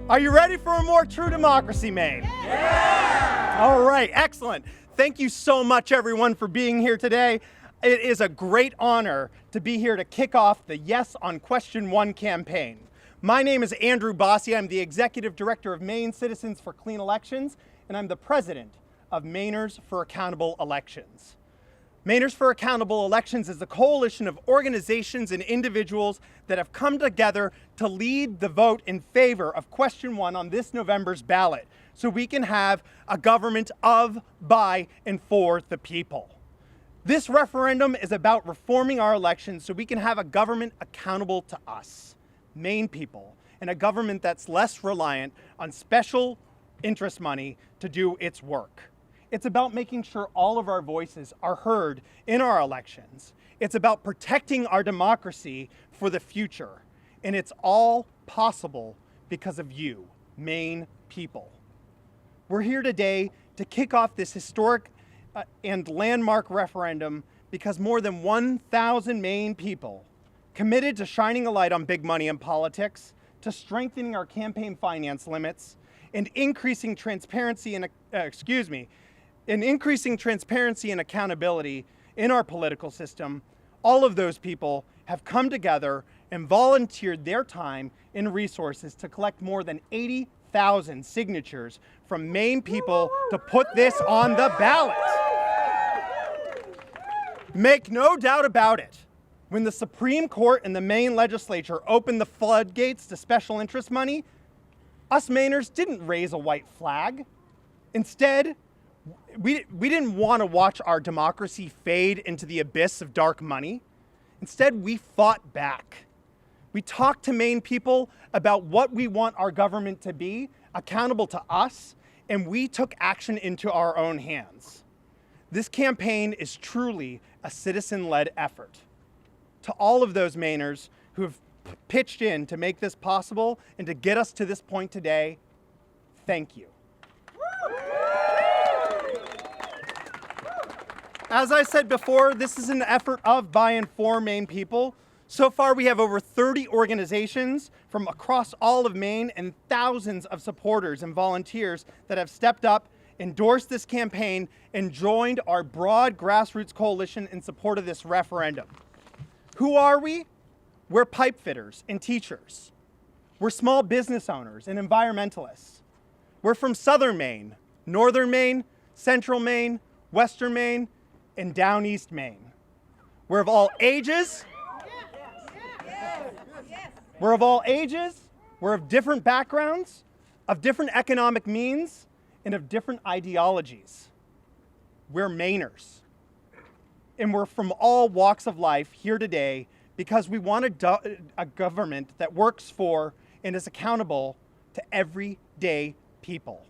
Are you ready for a more true democracy, Maine? Yeah! All right, excellent. Thank you so much, everyone, for being here today. It is a great honor to be here to kick off the Yes on Question 1 campaign. My name is Andrew Bossi. I'm the Executive Director of Maine Citizens for Clean Elections, and I'm the President of Mainers for Accountable Elections. Mainers for Accountable Elections is a coalition of organizations and individuals that have come together to lead the vote in favor of Question 1 on this November's ballot, so we can have a government of, by, and for the people. This referendum is about reforming our elections so we can have a government accountable to us, Maine people, and a government that's less reliant on special interest money to do its work. It's about making sure all of our voices are heard in our elections. It's about protecting our democracy for the future. And it's all possible because of you, Maine people. We're here today to kick off this historic and landmark referendum because more than 1,000 Maine people committed to shining a light on big money in politics, to strengthening our campaign finance limits, and increasing transparency and accountability in our political system. All of those people have come together and volunteered their time and resources to collect more than 80,000 signatures from Maine people to put this on the ballot. Make no doubt about it, when the Supreme Court and the Maine legislature opened the floodgates to special interest money, us Mainers didn't raise a white flag. Instead, we didn't want to watch our democracy fade into the abyss of dark money. Instead, we fought back. We talked to Maine people about what we want our government to be, accountable to us, and we took action into our own hands. This campaign is truly a citizen-led effort. To all of those Mainers who have pitched in to make this possible and to get us to this point today, thank you. As I said before, this is an effort of, by, and for Maine people. So far, we have over 30 organizations from across all of Maine and thousands of supporters and volunteers that have stepped up, endorsed this campaign, and joined our broad grassroots coalition in support of this referendum. Who are we? We're pipe fitters and teachers. We're small business owners and environmentalists. We're from Southern Maine, Northern Maine, Central Maine, Western Maine, and down East Maine. We're of all ages. We're of all ages. We're of different backgrounds, of different economic means, and of different ideologies. We're Mainers. And we're from all walks of life here today because we want a government that works for and is accountable to everyday people.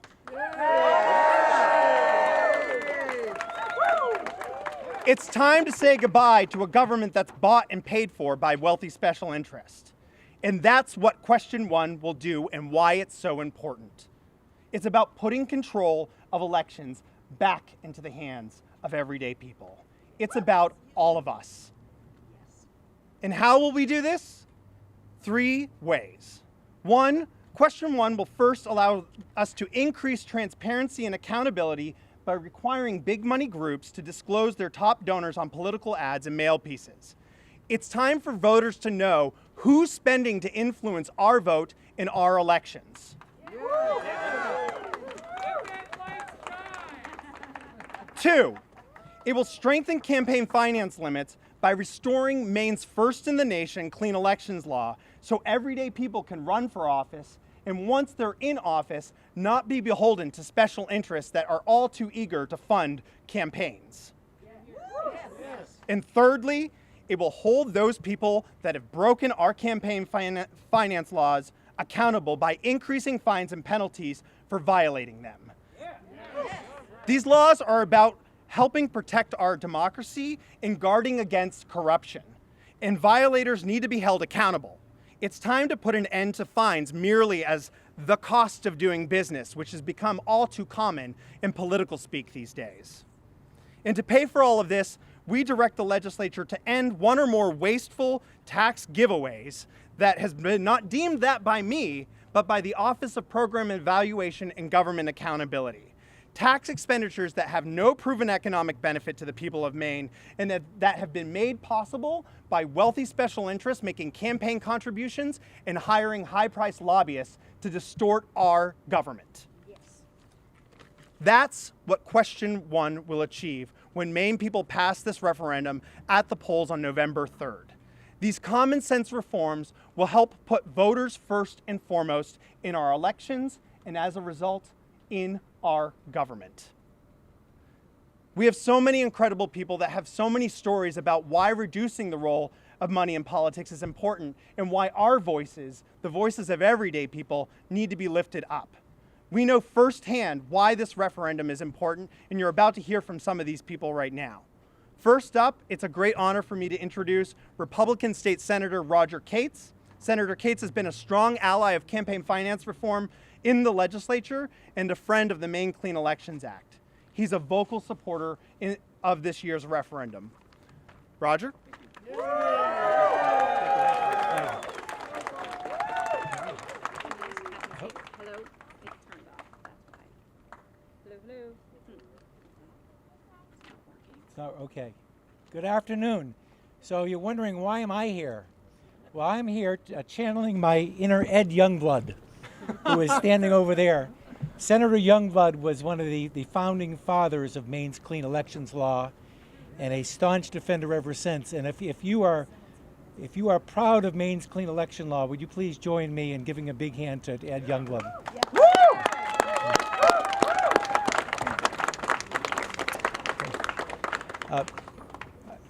It's time to say goodbye to a government that's bought and paid for by wealthy special interests. And that's what Question 1 will do and why it's so important. It's about putting control of elections back into the hands of everyday people. It's about all of us. And how will we do this? 3 ways. 1, Question 1 will first allow us to increase transparency and accountability by requiring big money groups to disclose their top donors on political ads and mail pieces. It's time for voters to know who's spending to influence our vote in our elections. 2, it will strengthen campaign finance limits by restoring Maine's first in the nation clean elections law so everyday people can run for office, and once they're in office, not be beholden to special interests that are all too eager to fund campaigns. And thirdly, it will hold those people that have broken our campaign finance laws accountable by increasing fines and penalties for violating them. These laws are about helping protect our democracy and guarding against corruption. And violators need to be held accountable. It's time to put an end to fines merely as the cost of doing business, which has become all too common in political speak these days. And to pay for all of this, we direct the legislature to end one or more wasteful tax giveaways that has been not deemed that by me, but by the Office of Program Evaluation and Government Accountability. Tax expenditures that have no proven economic benefit to the people of Maine and that have been made possible by wealthy special interests making campaign contributions and hiring high-priced lobbyists to distort our government. Yes. That's what question 1 will achieve when Maine people pass this referendum at the polls on November 3rd. These common sense reforms will help put voters first and foremost in our elections and as a result, in our government. We have so many incredible people that have so many stories about why reducing the role of money in politics is important and why our voices, the voices of everyday people, need to be lifted up. We know firsthand why this referendum is important, and you're about to hear from some of these people right now. First up, it's a great honor for me to introduce Republican State Senator Roger Cates. Senator Cates has been a strong ally of campaign finance reform in the legislature and a friend of the Maine Clean Elections Act. He's a vocal supporter of this year's referendum. Roger? Hello. It turned off. That's why. Hello. It's not okay. Good afternoon. So you're wondering, why am I here? Well, I'm here channeling my inner Ed Youngblood, who is standing over there. Senator Youngblood was one of the founding fathers of Maine's clean elections law and a staunch defender ever since. And if you are proud of Maine's clean election law, would you please join me in giving a big hand to Ed Youngblood? Yeah.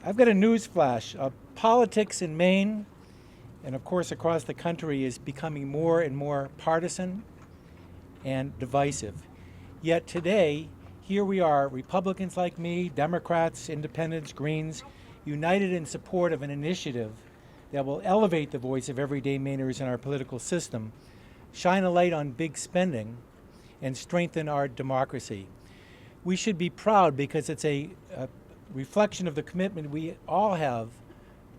I've got a news flash. Politics in Maine, and of course across the country, is becoming more and more partisan and divisive. Yet today, here we are, Republicans like me, Democrats, Independents, Greens, united in support of an initiative that will elevate the voice of everyday Mainers in our political system, shine a light on big spending, and strengthen our democracy. We should be proud because it's a reflection of the commitment we all have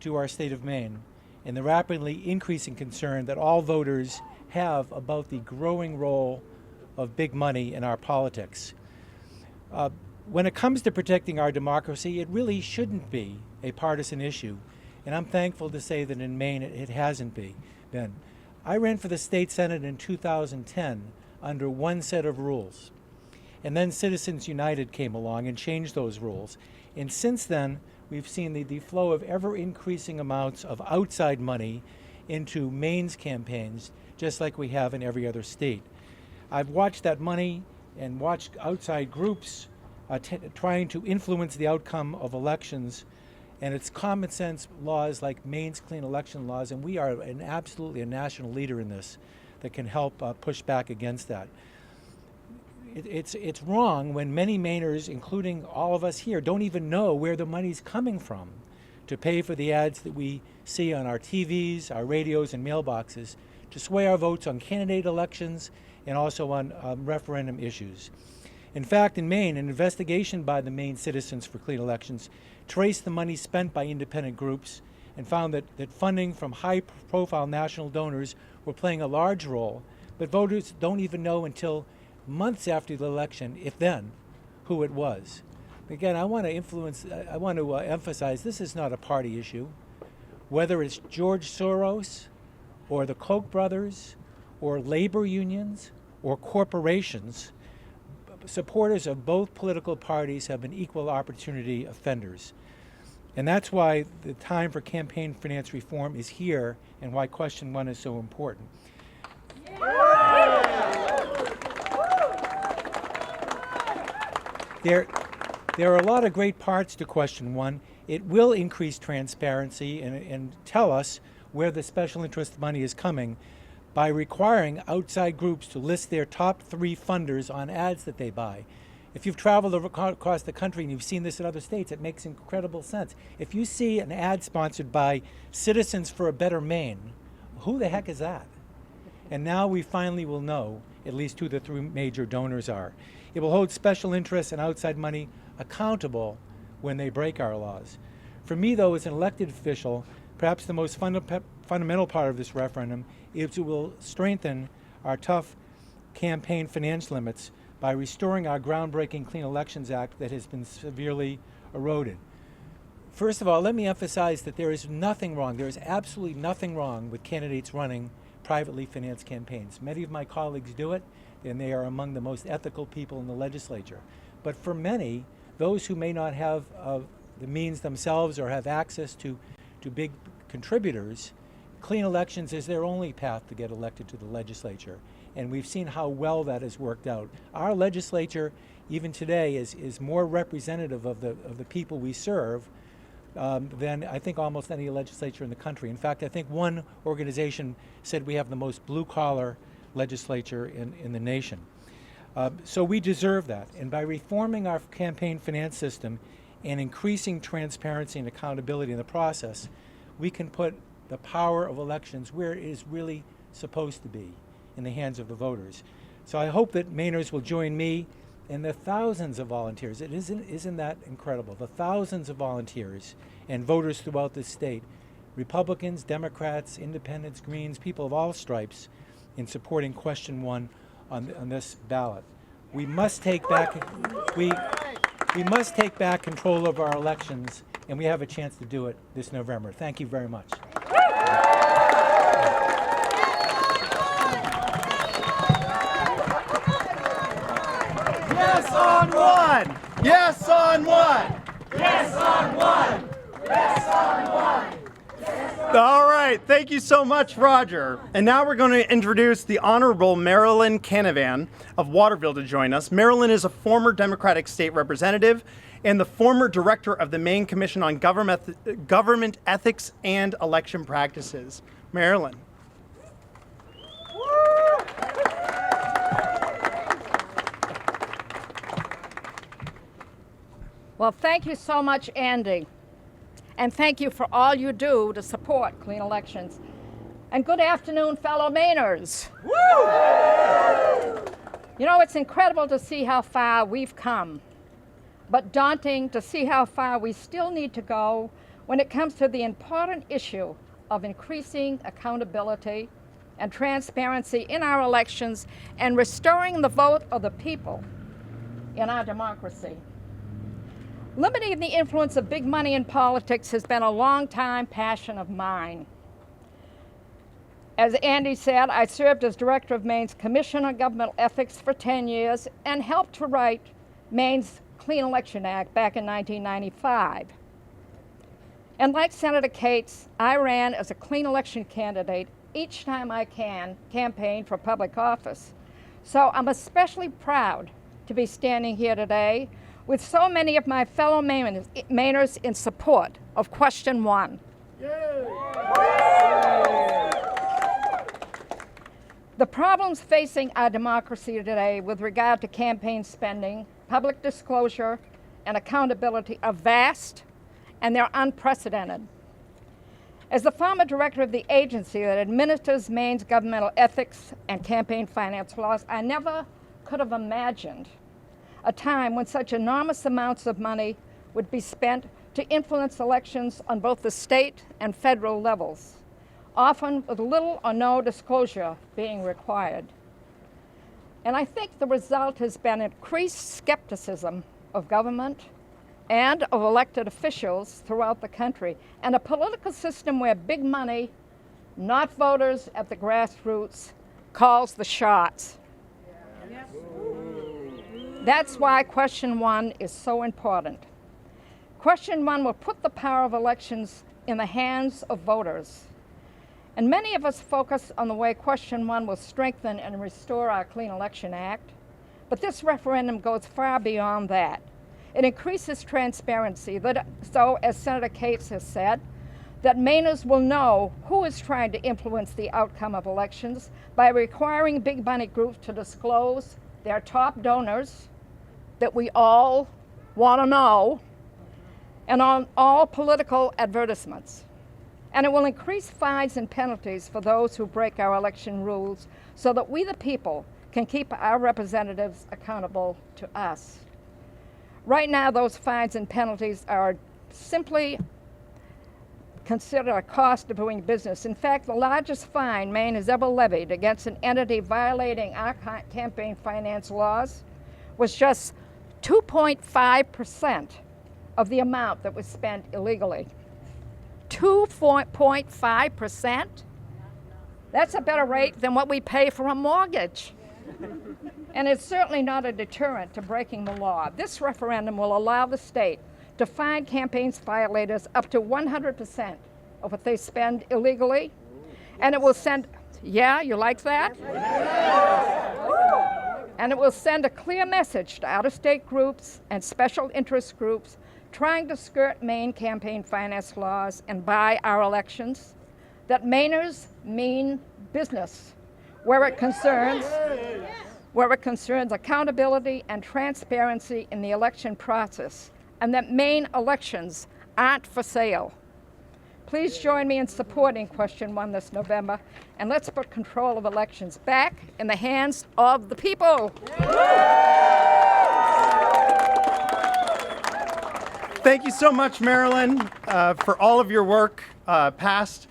to our state of Maine and the rapidly increasing concern that all voters have about the growing role of big money in our politics. When it comes to protecting our democracy, it really shouldn't be a partisan issue, and I'm thankful to say that in Maine it hasn't been. I ran for the state senate in 2010 under one set of rules, and then Citizens United came along and changed those rules. And since then, we've seen the flow of ever-increasing amounts of outside money into Maine's campaigns, just like we have in every other state. I've watched that money and watched outside groups trying to influence the outcome of elections, and it's common sense laws like Maine's clean election laws, and we are absolutely a national leader in this that can help push back against that. It's wrong when many Mainers, including all of us here, don't even know where the money's coming from to pay for the ads that we see on our TVs, our radios, and mailboxes to sway our votes on candidate elections and also on referendum issues. In fact, in Maine, an investigation by the Maine Citizens for Clean Elections traced the money spent by independent groups and found that funding from high-profile national donors were playing a large role, but voters don't even know until months after the election, if then, who it was. Again, I want to emphasize this is not a party issue. Whether it's George Soros or the Koch brothers or labor unions or corporations, supporters of both political parties have been equal opportunity offenders. And that's why the time for campaign finance reform is here and why question 1 is so important. There are a lot of great parts to question 1. It will increase transparency and tell us where the special interest money is coming by requiring outside groups to list their top 3 funders on ads that they buy. If you've traveled across the country and you've seen this in other states, it makes incredible sense. If you see an ad sponsored by Citizens for a Better Maine, who the heck is that? And now we finally will know at least who the 3 major donors are. It will hold special interests and outside money accountable when they break our laws. For me, though, as an elected official, perhaps the most fundamental part of this referendum is it will strengthen our tough campaign finance limits by restoring our groundbreaking Clean Elections Act that has been severely eroded. First of all, let me emphasize that there is nothing wrong, there is absolutely nothing wrong with candidates running privately financed campaigns. Many of my colleagues do it, and they are among the most ethical people in the legislature. But for many, those who may not have the means themselves or have access to big contributors, clean elections is their only path to get elected to the legislature. And we've seen how well that has worked out. Our legislature, even today, is more representative of the people we serve than I think almost any legislature in the country. In fact, I think one organization said we have the most blue-collar legislature in the nation. So we deserve that. And by reforming our campaign finance system and increasing transparency and accountability in the process, we can put the power of elections where it is really supposed to be, in the hands of the voters. So I hope that Mainers will join me and the thousands of volunteers. Isn't that incredible? The thousands of volunteers and voters throughout the state, Republicans, Democrats, Independents, Greens, people of all stripes, in supporting question 1 on this ballot. We must take back we must take back control of our elections, and we have a chance to do it this November. Thank you very much. Yes on 1! Yes on 1! Yes on 1! Yes on 1! All right, thank you so much, Roger. And now we're going to introduce the Honorable Marilyn Canavan of Waterville to join us. Marilyn is a former Democratic state representative and the former director of the Maine Commission on Government Ethics and Election Practices. Marilyn. Well, thank you so much, Andy. And thank you for all you do to support clean elections. And good afternoon, fellow Mainers. Woo! You know, it's incredible to see how far we've come, but daunting to see how far we still need to go when it comes to the important issue of increasing accountability and transparency in our elections and restoring the vote of the people in our democracy. Limiting the influence of big money in politics has been a long-time passion of mine. As Andy said, I served as director of Maine's Commission on Governmental Ethics for 10 years and helped to write Maine's Clean Election Act back in 1995. And like Senator Cates, I ran as a clean election candidate each time I campaigned for public office. So I'm especially proud to be standing here today with so many of my fellow Mainers in support of question 1. The problems facing our democracy today with regard to campaign spending, public disclosure, and accountability are vast, and they're unprecedented. As the former director of the agency that administers Maine's governmental ethics and campaign finance laws, I never could have imagined a time when such enormous amounts of money would be spent to influence elections on both the state and federal levels, often with little or no disclosure being required. And I think the result has been increased skepticism of government and of elected officials throughout the country, and a political system where big money, not voters at the grassroots, calls the shots. Yes. That's why question 1 is so important. Question 1 will put the power of elections in the hands of voters. And many of us focus on the way question 1 will strengthen and restore our Clean Election Act, but this referendum goes far beyond that. It increases transparency, so as Senator Cates has said, that Mainers will know who is trying to influence the outcome of elections by requiring big money groups to disclose their top donors that we all want to know, and on all political advertisements. And it will increase fines and penalties for those who break our election rules so that we, the people, can keep our representatives accountable to us. Right now, those fines and penalties are simply considered a cost of doing business. In fact, the largest fine Maine has ever levied against an entity violating our campaign finance laws was just 2.5% of the amount that was spent illegally. 2.5%? That's a better rate than what we pay for a mortgage. And it's certainly not a deterrent to breaking the law. This referendum will allow the state to fine campaigns violators up to 100% of what they spend illegally. And it will send, yeah, you like that? And it will send a clear message to out-of-state groups and special interest groups trying to skirt Maine campaign finance laws and buy our elections that Mainers mean business where it concerns accountability and transparency in the election process, and that Maine elections aren't for sale. Please join me in supporting question 1 this November, and let's put control of elections back in the hands of the people. Thank you so much, Marilyn, for all of your work, past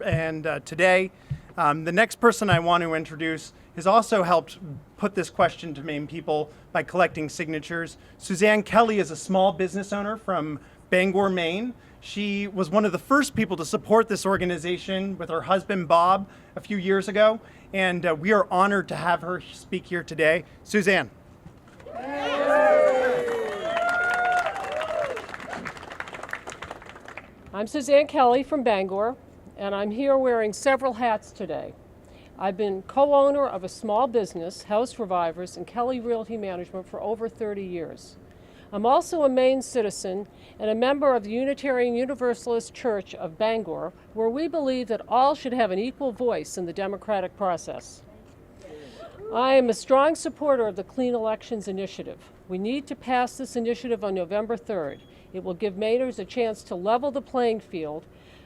and today. The next person I want to introduce has also helped put this question to Maine people by collecting signatures. Suzanne Kelly is a small business owner from Bangor, Maine. She was one of the first people to support this organization with her husband, Bob, a few years ago, and we are honored to have her speak here today. Suzanne. I'm Suzanne Kelly from Bangor, and I'm here wearing several hats today. I've been co-owner of a small business, House Revivers, and Kelly Realty Management for over 30 years. I'm also a Maine citizen and a member of the Unitarian Universalist Church of Bangor, where we believe that all should have an equal voice in the democratic process. I am a strong supporter of the Clean Elections Initiative. We need to pass this initiative on November 3rd. It will give Mainers a chance to level the playing field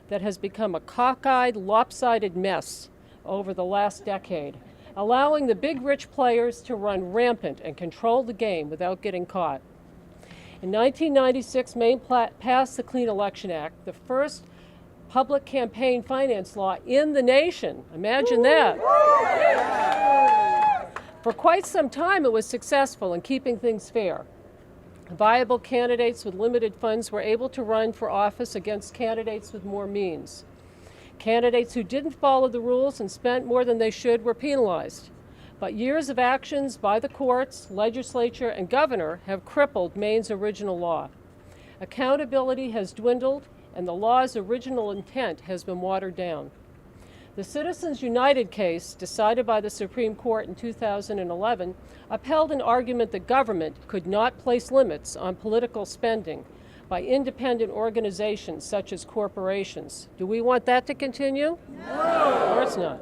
that has become a cockeyed, lopsided mess over the last decade, allowing the big rich players to run rampant and control the game without getting caught. In 1996, Maine passed the Clean Election Act, the first public campaign finance law in the nation. Imagine that. For quite some time, it was successful in keeping things fair. Viable candidates with limited funds were able to run for office against candidates with more means. Candidates who didn't follow the rules and spent more than they should were penalized. But years of actions by the courts, legislature, and governor have crippled Maine's original law. Accountability has dwindled, and the law's original intent has been watered down. The Citizens United case, decided by the Supreme Court in 2011, upheld an argument that government could not place limits on political spending by independent organizations such as corporations. Do we want that to continue? No. Of course not.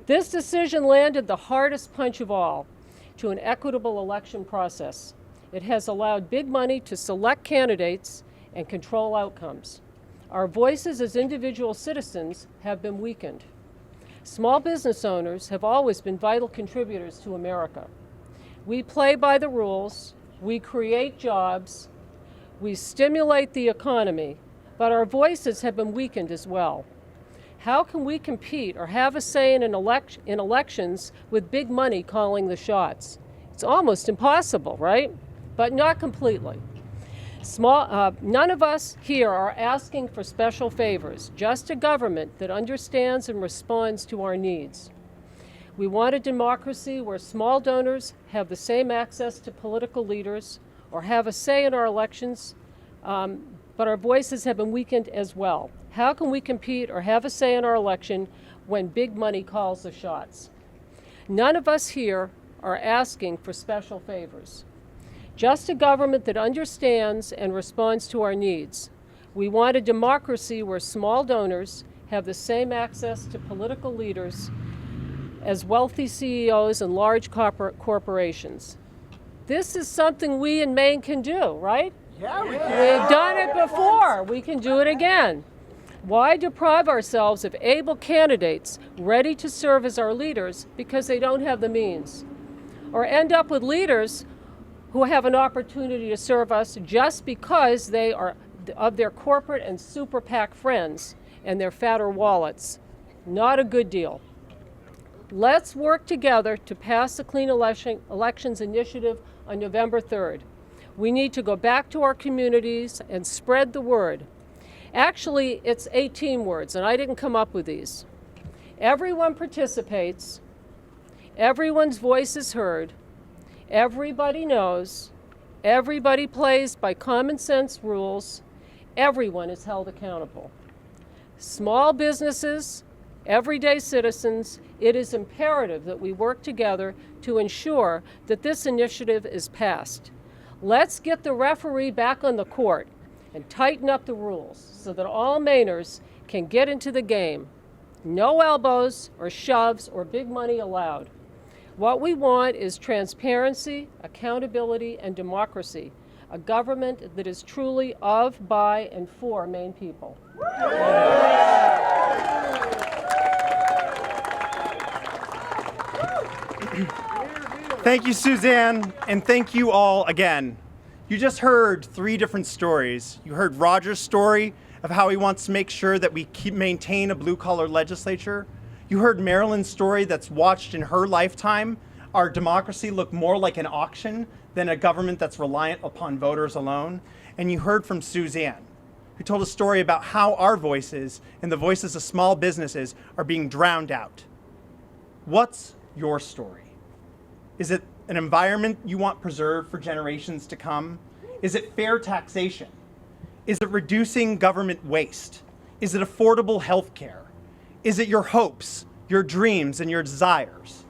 This decision landed the hardest punch of all to an equitable election process. It has allowed big money to select candidates and control outcomes. Our voices as individual citizens have been weakened. Small business owners have always been vital contributors to America. We play by the rules, we create jobs, we stimulate the economy, but our voices have been weakened as well. How can we compete or have a say in elections with big money calling the shots? It's almost impossible, right? But not completely. None of us here are asking for special favors, just a government that understands and responds to our needs. We want a democracy where small donors have the same access to political leaders or have a say in our elections, but our voices have been weakened as well. How can we compete or have a say in our election when big money calls the shots? None of us here are asking for special favors. Just a government that understands and responds to our needs. We want a democracy where small donors have the same access to political leaders as wealthy CEOs and large corporations. This is something we in Maine can do, right? Yeah, we can. We've done it before. We can do it again. Why deprive ourselves of able candidates ready to serve as our leaders because they don't have the means? Or end up with leaders who have an opportunity to serve us just because they are of their corporate and super PAC friends and their fatter wallets. Not a good deal. Let's work together to pass the Clean Elections Initiative on November 3rd. We need to go back to our communities and spread the word. Actually, it's 18 words, and I didn't come up with these. Everyone participates, everyone's voice is heard, everybody knows, everybody plays by common sense rules, everyone is held accountable. Small businesses, everyday citizens, it is imperative that we work together to ensure that this initiative is passed. Let's get the referee back on the court and tighten up the rules so that all Mainers can get into the game. No elbows or shoves or big money allowed. What we want is transparency, accountability, and democracy. A government that is truly of, by, and for Maine people. Thank you, Suzanne, and thank you all again. You just heard 3 different stories. You heard Roger's story of how he wants to make sure that we maintain a blue-collar legislature. You heard Marilyn's story that's watched in her lifetime our democracy look more like an auction than a government that's reliant upon voters alone. And you heard from Suzanne, who told a story about how our voices and the voices of small businesses are being drowned out. What's your story? Is it an environment you want preserved for generations to come? Is it fair taxation? Is it reducing government waste? Is it affordable health care? Is it your hopes, your dreams, and your desires?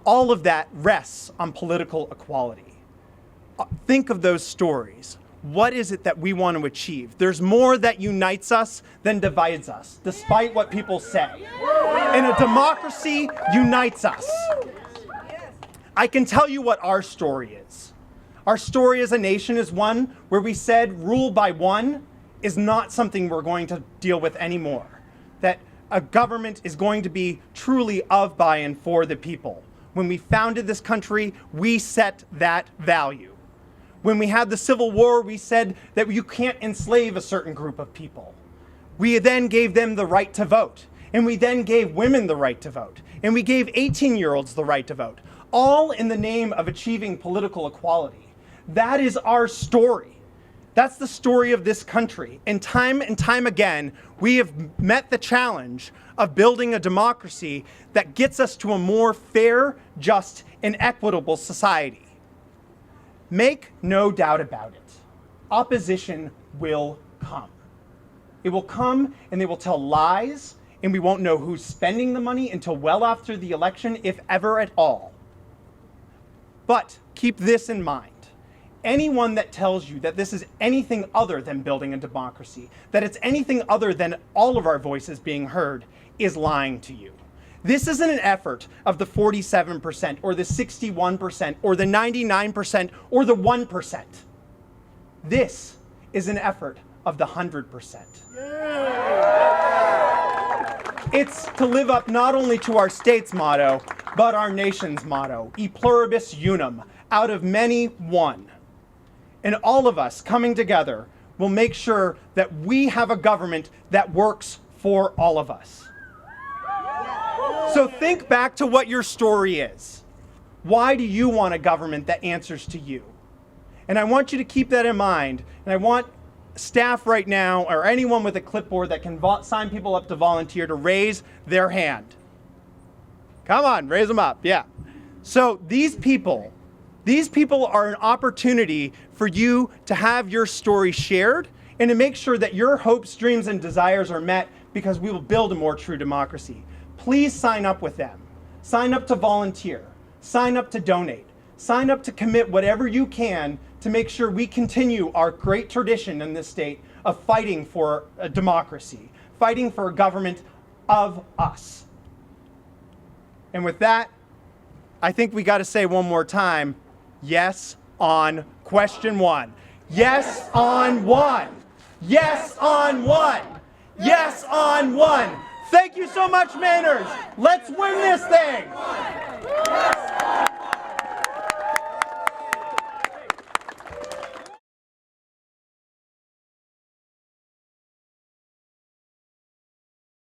All of that rests on political equality. Think of those stories. What is it that we want to achieve? There's more that unites us than divides us, despite what people say. And a democracy unites us. I can tell you what our story is. Our story as a nation is one where we said rule by one is not something we're going to deal with anymore. That a government is going to be truly of, by, and for the people. When we founded this country, we set that value. When we had the Civil War, we said that you can't enslave a certain group of people. We then gave them the right to vote. And we then gave women the right to vote. And we gave 18-year-olds the right to vote. All in the name of achieving political equality. That is our story. That's the story of this country. And time again, we have met the challenge of building a democracy that gets us to a more fair, just, and equitable society. Make no doubt about it. Opposition will come. It will come and they will tell lies, and we won't know who's spending the money until well after the election, if ever at all. But keep this in mind. Anyone that tells you that this is anything other than building a democracy, that it's anything other than all of our voices being heard, is lying to you. This isn't an effort of the 47% or the 61% or the 99% or the 1%. This is an effort of the 100%. It's to live up not only to our state's motto, but our nation's motto, e pluribus unum, out of many, one. And all of us coming together will make sure that we have a government that works for all of us. So think back to what your story is. Why do you want a government that answers to you? And I want you to keep that in mind. And I want staff right now, or anyone with a clipboard that can sign people up to volunteer, to raise their hand. Come on, raise them up, yeah. So these people are an opportunity for you to have your story shared and to make sure that your hopes, dreams, and desires are met, because we will build a more true democracy. Please sign up with them. Sign up to volunteer. Sign up to donate. Sign up to commit whatever you can to make sure we continue our great tradition in this state of fighting for a democracy, fighting for a government of us. And with that, I think we got to say one more time, yes on question 1. Yes on 1. Yes on 1. Yes on 1. Thank you so much, Mainers. Let's win this thing.